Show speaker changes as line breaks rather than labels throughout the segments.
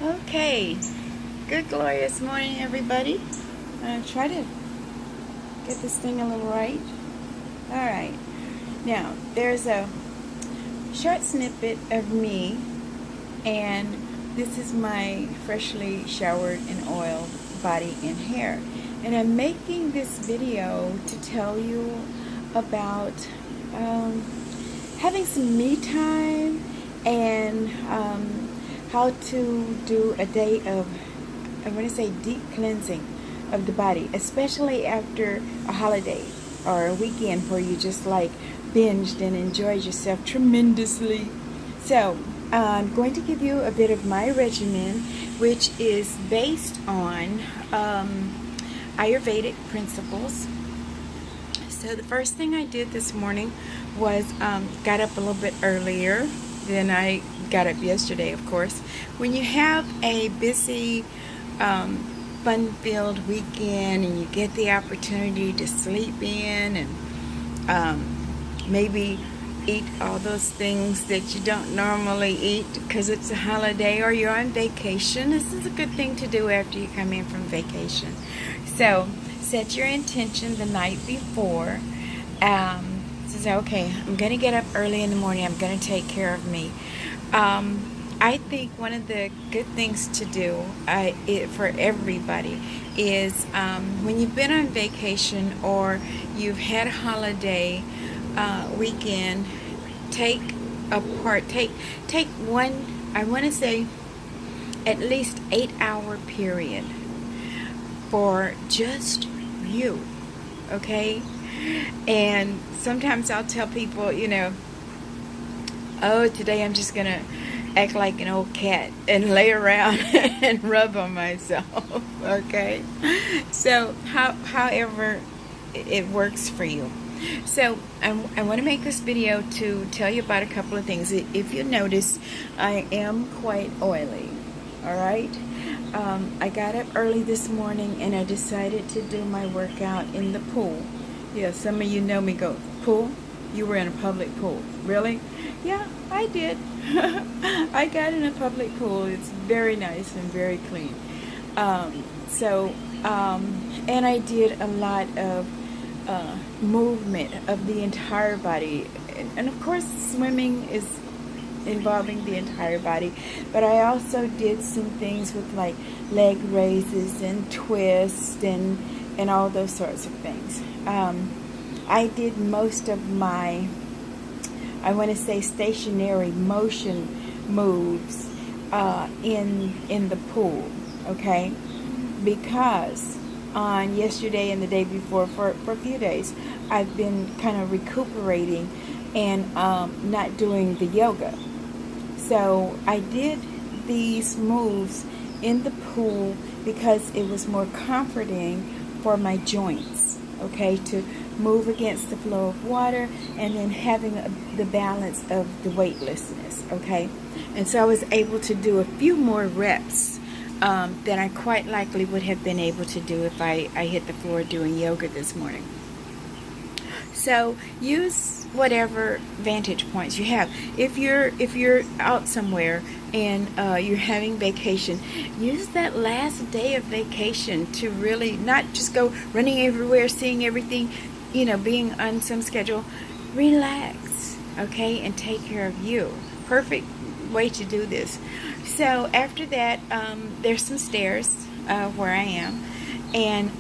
Okay, good glorious morning, everybody. Try to get this thing a little right. All right, now there's a short snippet of me, and this is my freshly showered and oiled body and hair. And I'm making this video to tell you about having some me time and how to do a day of, I want to say, deep cleansing of the body, especially after a holiday or a weekend where you just like binged and enjoyed yourself tremendously. So I'm going to give you a bit of my regimen, which is based on Ayurvedic principles. So the first thing I did this morning was got up a little bit earlier than I got up yesterday, of course. When you have a busy, fun-filled weekend and you get the opportunity to sleep in and maybe eat all those things that you don't normally eat because it's a holiday or you're on vacation, this is a good thing to do after you come in from vacation. So set your intention the night before. Say, okay, I'm going to get up early in the morning. I'm going to take care of me. I think one of the good things to do for everybody is when you've been on vacation or you've had a holiday weekend, take one, I want to say, at least 8-hour period for just you, okay? And sometimes I'll tell people, oh, today I'm just going to act like an old cat and lay around and rub on myself, okay? So however it works for you. So I want to make this video to tell you about a couple of things. If you notice, I am quite oily, all right? I got up early this morning and I decided to do my workout in the pool. Yeah, some of you know me go, pool? You were in a public pool. Really? Yeah, I did. I got in a public pool. It's very nice and very clean. And I did a lot of movement of the entire body. And of course, swimming is involving the entire body. But I also did some things with like leg raises and twists and all those sorts of things. I did most of my, I want to say, stationary motion moves in the pool, okay? Because on yesterday and the day before, for a few days, I've been kind of recuperating and not doing the yoga. So I did these moves in the pool because it was more comforting for my joints, okay, to move against the flow of water and then having the balance of the weightlessness, okay? And so I was able to do a few more reps than I quite likely would have been able to do if I hit the floor doing yoga this morning. So use whatever vantage points you have. If you're out somewhere and you're having vacation, use that last day of vacation to really not just go running everywhere, seeing everything, being on some schedule. Relax, okay, and take care of you. Perfect way to do this. So after that, there's some stairs where I am, and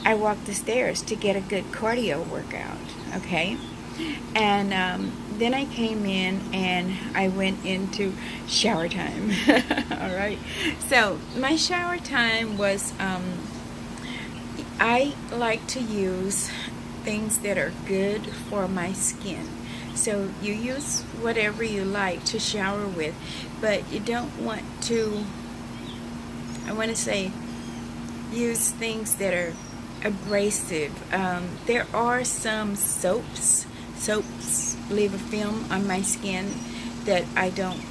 I walk the stairs to get a good cardio workout, okay? And then I came in and I went into shower time. All right. So my shower time was, I like to use things that are good for my skin. So you use whatever you like to shower with, but you don't want to, I want to say, use things that are abrasive. There are some soaps leave a film on my skin that I don't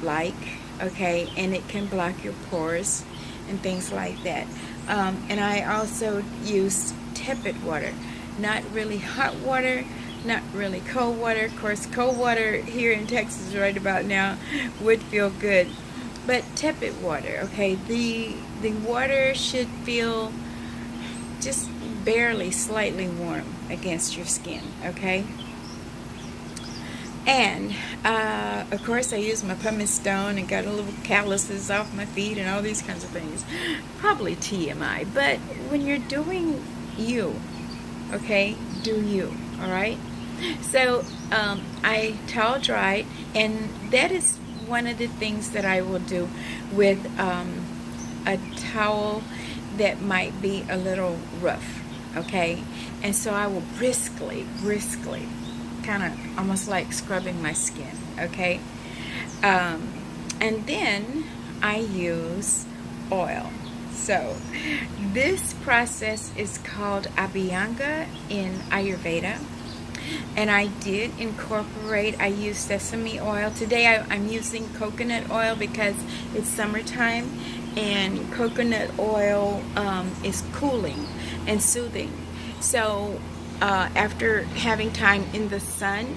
like, okay, and it can block your pores and things like that. And I also use tepid water, not really hot water, not really cold water. Of course, cold water here in Texas right about now would feel good, but tepid water, okay? The water should feel just barely slightly warm against your skin, okay? And of course, I use my pumice stone and got a little calluses off my feet and all these kinds of things. Probably TMI, but when you're doing you, okay, do you, all right? So I towel dried, and that is one of the things that I will do with a towel that might be a little rough, okay? And so I will briskly, kind of almost like scrubbing my skin, okay? And then I use oil. So this process is called Abhyanga in Ayurveda. And I did incorporate, I use sesame oil. Today I'm using coconut oil because it's summertime, and coconut oil is cooling and soothing. So after having time in the sun,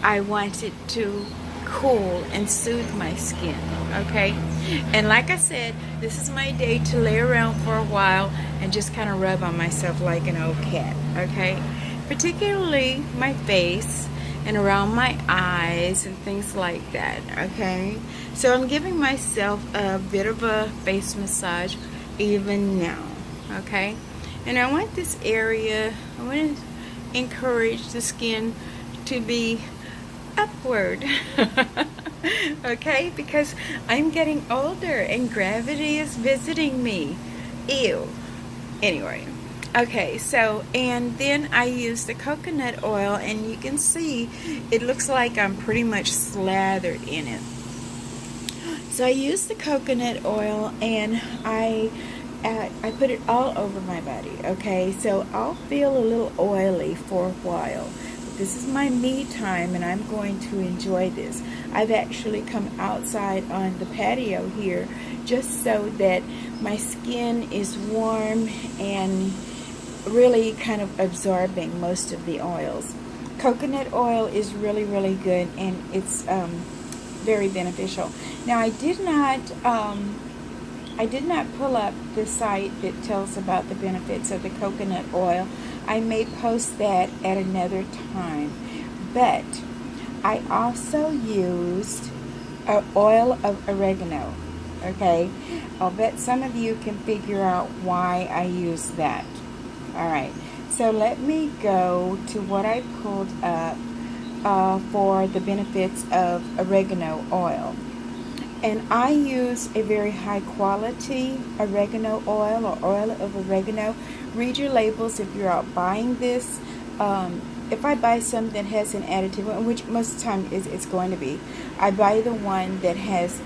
I wanted to cool and soothe my skin, okay? And like I said, this is my day to lay around for a while and just kind of rub on myself like an old cat, okay? Particularly my face and around my eyes and things like that, okay? So I'm giving myself a bit of a face massage even now, okay? And I want this area, I want to encourage the skin to be upward, okay? Because I'm getting older and gravity is visiting me. Ew. Anyway. Okay, so, and then I use the coconut oil, and you can see it looks like I'm pretty much slathered in it. So I use the coconut oil, and I put it all over my body, okay? So I'll feel a little oily for a while. But this is my me time, and I'm going to enjoy this. I've actually come outside on the patio here just so that my skin is warm and really kind of absorbing most of the oils. Coconut oil is really, really good, and it's very beneficial. Now, I did not pull up the site that tells about the benefits of the coconut oil. I may post that at another time. But I also used oil of oregano. Okay, I'll bet some of you can figure out why I use that. Alright, so let me go to what I pulled up for the benefits of oregano oil. And I use a very high quality oregano oil or oil of oregano. Read your labels if you're out buying this. If I buy some that has an additive, which most of the time it's going to be, I buy the one that has,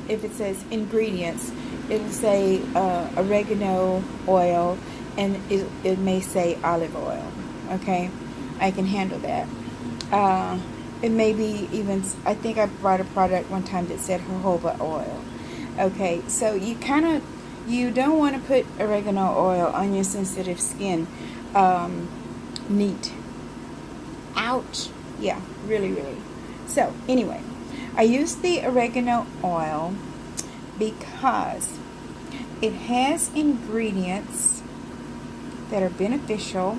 if it says ingredients, it'll say oregano oil, and it may say olive oil, okay? I can handle that. It may be even, I think I bought a product one time that said jojoba oil. Okay, so you don't want to put oregano oil on your sensitive skin. Neat. Ouch. Yeah, really, really. So, anyway, I use the oregano oil because it has ingredients that are beneficial.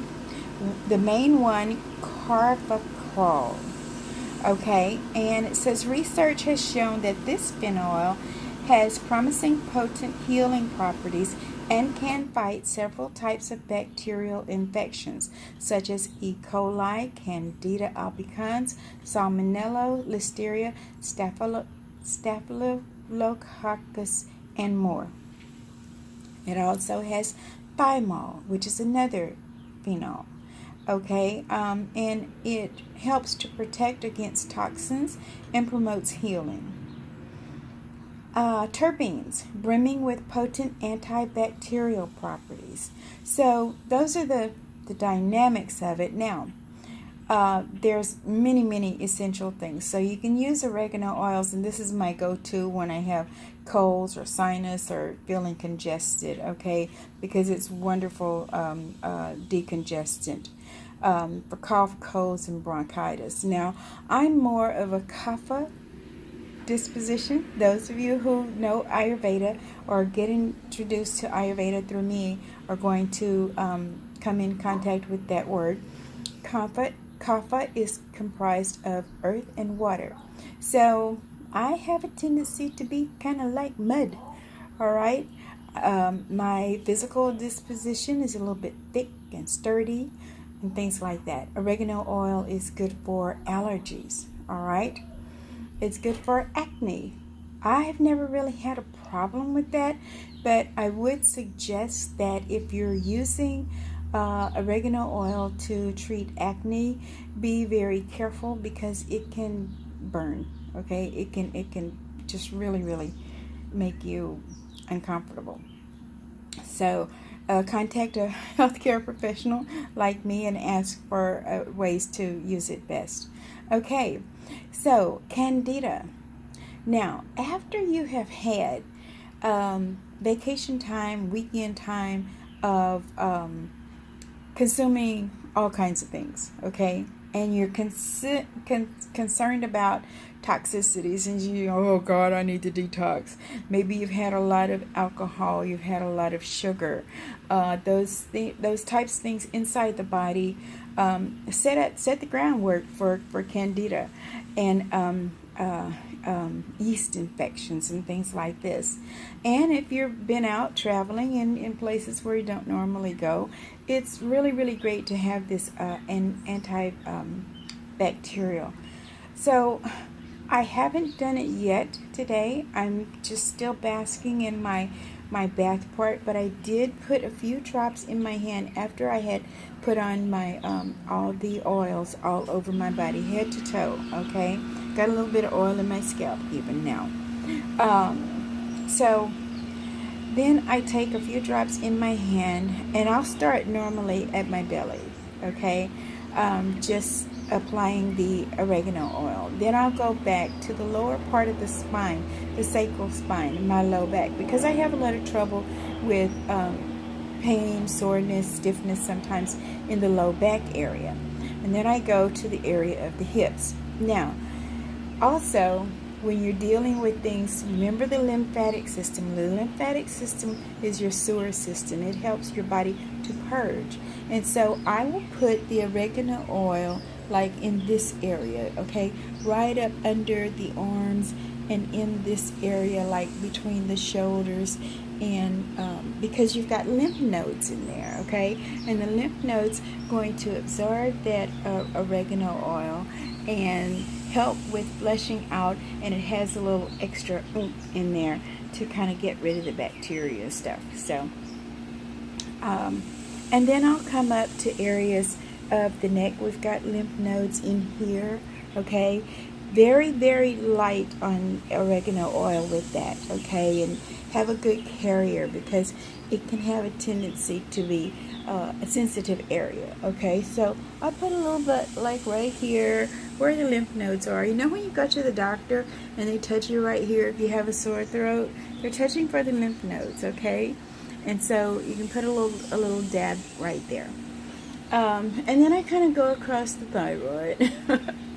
The main one, carfacrol. Okay, and it says research has shown that this phenol has promising potent healing properties and can fight several types of bacterial infections such as E. coli, Candida albicans, Salmonella, Listeria, Staphylococcus, and more. It also has thymol, which is another phenol. Okay, and it helps to protect against toxins and promotes healing. Terpenes, brimming with potent antibacterial properties. So those are the dynamics of it. Now, there's many essential things. So you can use oregano oils, and this is my go-to when I have colds or sinus or feeling congested, okay, because it's wonderful decongestant for cough, colds, and bronchitis. Now, I'm more of a kapha disposition, those of you who know Ayurveda or get introduced to Ayurveda through me are going to come in contact with that word. Kapha is comprised of earth and water. So I have a tendency to be kind of like mud. All right. My physical disposition is a little bit thick and sturdy and things like that. Oregano oil is good for allergies. All right. It's good for acne. I've never really had a problem with that, but I would suggest that if you're using oregano oil to treat acne, be very careful because it can burn. Okay, it can just really make you uncomfortable. So contact a healthcare professional like me and ask for ways to use it best. Okay, so Candida. Now, after you have had vacation time, weekend time of consuming all kinds of things, okay, and you're concerned about toxicities, and oh God, I need to detox. Maybe you've had a lot of alcohol, you've had a lot of sugar, those types of things inside the body set the groundwork for candida and yeast infections and things like this. And if you've been out traveling in places where you don't normally go, it's really great to have this antibacterial. So I haven't done it yet today. I'm just still basking in my bath part, but I did put a few drops in my hand after I had put on my all the oils all over my body, head to toe. Okay, got a little bit of oil in my scalp even now. So then I take a few drops in my hand, and I'll start normally at my belly. Okay, just applying the oregano oil. Then I'll go back to the lower part of the spine, the sacral spine, my low back, because I have a lot of trouble with pain, soreness, stiffness sometimes in the low back area. And then I go to the area of the hips. Now, also, when you're dealing with things, remember the lymphatic system. The lymphatic system is your sewer system. It helps your body to purge. And so I will put the oregano oil like in this area, okay, right up under the arms and in this area like between the shoulders, and because you've got lymph nodes in there, okay, and the lymph nodes going to absorb that oregano oil and help with flushing out, and it has a little extra oomph in there to kind of get rid of the bacteria and stuff. So and then I'll come up to areas of the neck. We've got lymph nodes in here, okay. Very light on oregano oil with that, okay, and have a good carrier because it can have a tendency to be a sensitive area, okay. So I'll put a little bit like right here where the lymph nodes are. You know when you go to the doctor and they touch you right here if you have a sore throat, they're touching for the lymph nodes, okay. And so you can put a little dab right there. And then I kind of go across the thyroid,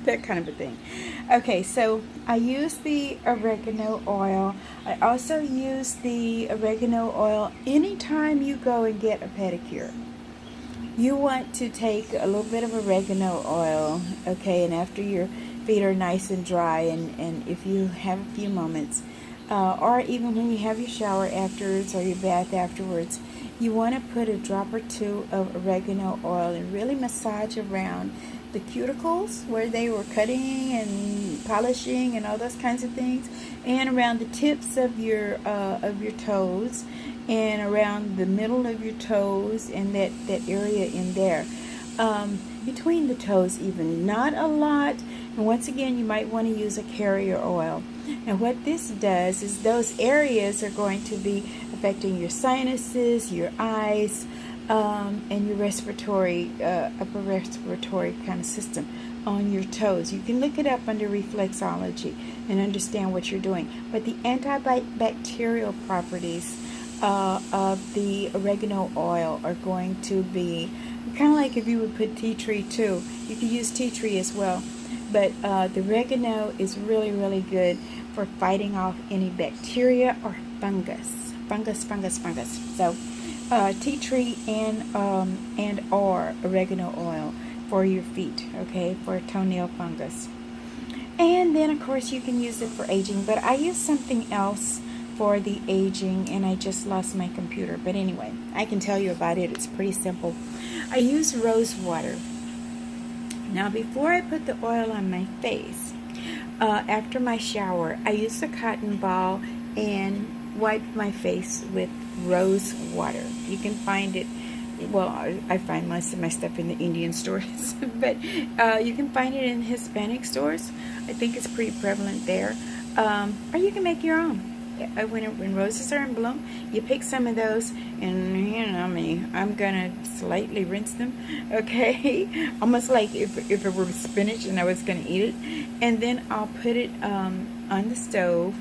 that kind of a thing. Okay, so I use the oregano oil. I also use the oregano oil anytime you go and get a pedicure. You want to take a little bit of oregano oil, okay, and after your feet are nice and dry, and if you have a few moments, or even when you have your shower afterwards or your bath afterwards, you want to put a drop or two of oregano oil and really massage around the cuticles where they were cutting and polishing and all those kinds of things, and around the tips of your toes, and around the middle of your toes, and that area in there, between the toes even, not a lot. And once again, you might want to use a carrier oil. And what this does is those areas are going to be affecting your sinuses, your eyes, and your respiratory, upper respiratory kind of system on your toes. You can look it up under reflexology and understand what you're doing. But the antibacterial properties of the oregano oil are going to be kind of like if you would put tea tree too. You could use tea tree as well. But the oregano is really good for fighting off any bacteria or fungus. Fungus. So, tea tree and or oregano oil for your feet, okay, for toenail fungus. And then, of course, you can use it for aging, but I use something else for the aging, and I just lost my computer. But anyway, I can tell you about it. It's pretty simple. I use rose water. Now, before I put the oil on my face, after my shower, I use a cotton ball and wipe my face with rose water. You can find it, well, I find most of my stuff in the Indian stores, but you can find it in Hispanic stores. I think it's pretty prevalent there. Or you can make your own. When roses are in bloom, you pick some of those, and you know me, I'm gonna slightly rinse them, okay? Almost like if it were spinach and I was gonna eat it. And then I'll put it on the stove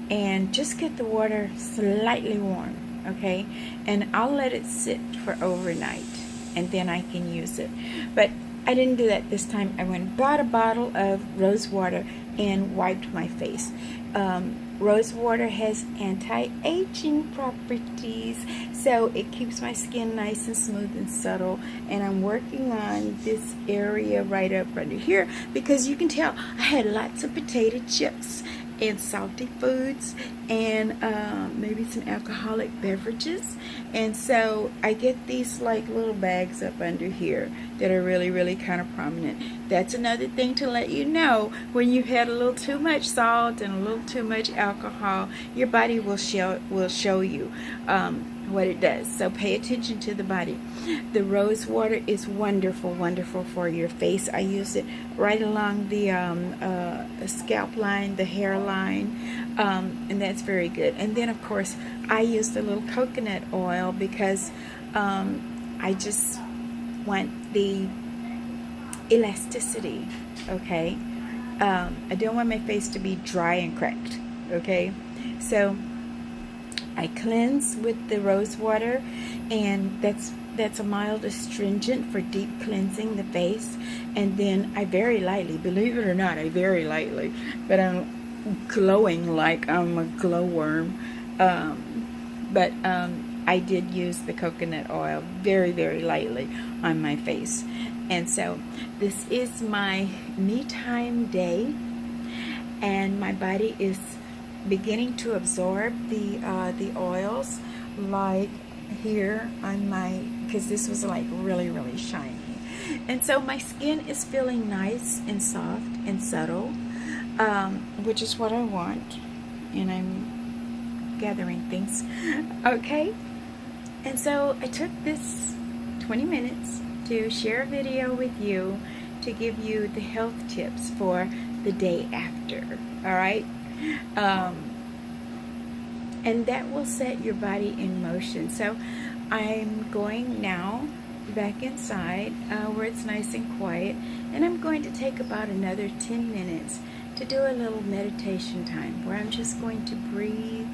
and just get the water slightly warm, okay? And I'll let it sit for overnight, and then I can use it. But I didn't do that this time. I went and bought a bottle of rose water and wiped my face. Rose water has anti-aging properties, so it keeps my skin nice and smooth and subtle. And I'm working on this area right up under here, because you can tell I had lots of potato chips and salty foods and maybe some alcoholic beverages, and so I get these like little bags up under here that are really kind of prominent. That's another thing to let you know. When you've had a little too much salt and a little too much alcohol, your body will show you what it does. So pay attention to the body. The rose water is wonderful for your face. I use it right along the scalp line, the hairline, and that's very good. And then, of course, I use a little coconut oil because I just want the elasticity, okay? I don't want my face to be dry and cracked, okay? So I cleanse with the rose water, and that's a mild astringent for deep cleansing the face. And then I very lightly, believe it or not, I very lightly, but I'm glowing like I'm a glowworm. But I did use the coconut oil very lightly on my face. And so this is my me time day, and my body is beginning to absorb the oils, like here on my, because this was like really shiny, and so my skin is feeling nice and soft and subtle, which is what I want. And I'm gathering things, okay? And so I took this 20 minutes to share a video with you to give you the health tips for the day after, all right? And that will set your body in motion. So I'm going now back inside where it's nice and quiet, and I'm going to take about another 10 minutes to do a little meditation time where I'm just going to breathe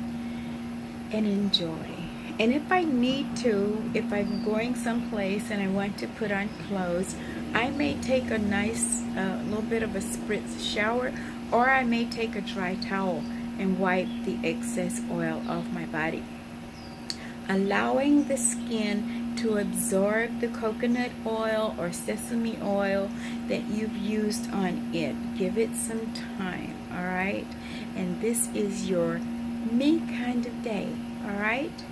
and enjoy. And if I need to, if I'm going someplace and I want to put on clothes, I may take a nice little bit of a spritz shower, or I may take a dry towel and wipe the excess oil off my body. Allowing the skin to absorb the coconut oil or sesame oil that you've used on it. Give it some time, all right? And this is your me kind of day, all right?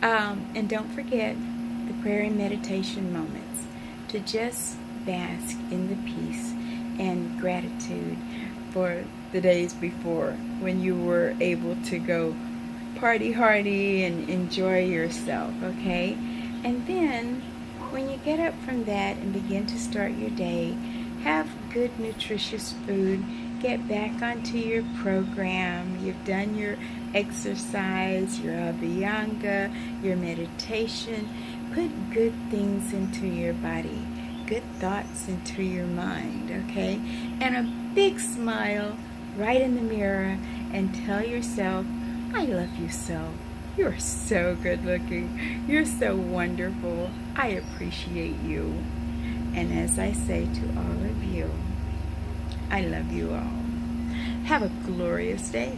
And don't forget the prayer and meditation moments, to just bask in the peace and gratitude for the days before when you were able to go party hardy and enjoy yourself, okay? And then when you get up from that and begin to start your day, have good nutritious food, get back onto your program. You've done your exercise, your abhyanga, your meditation. Put good things into your body, good thoughts into your mind, okay? And a big smile right in the mirror, and tell yourself, I love you so. You're so good looking. You're so wonderful. I appreciate you. And as I say to all of you, I love you all. Have a glorious day.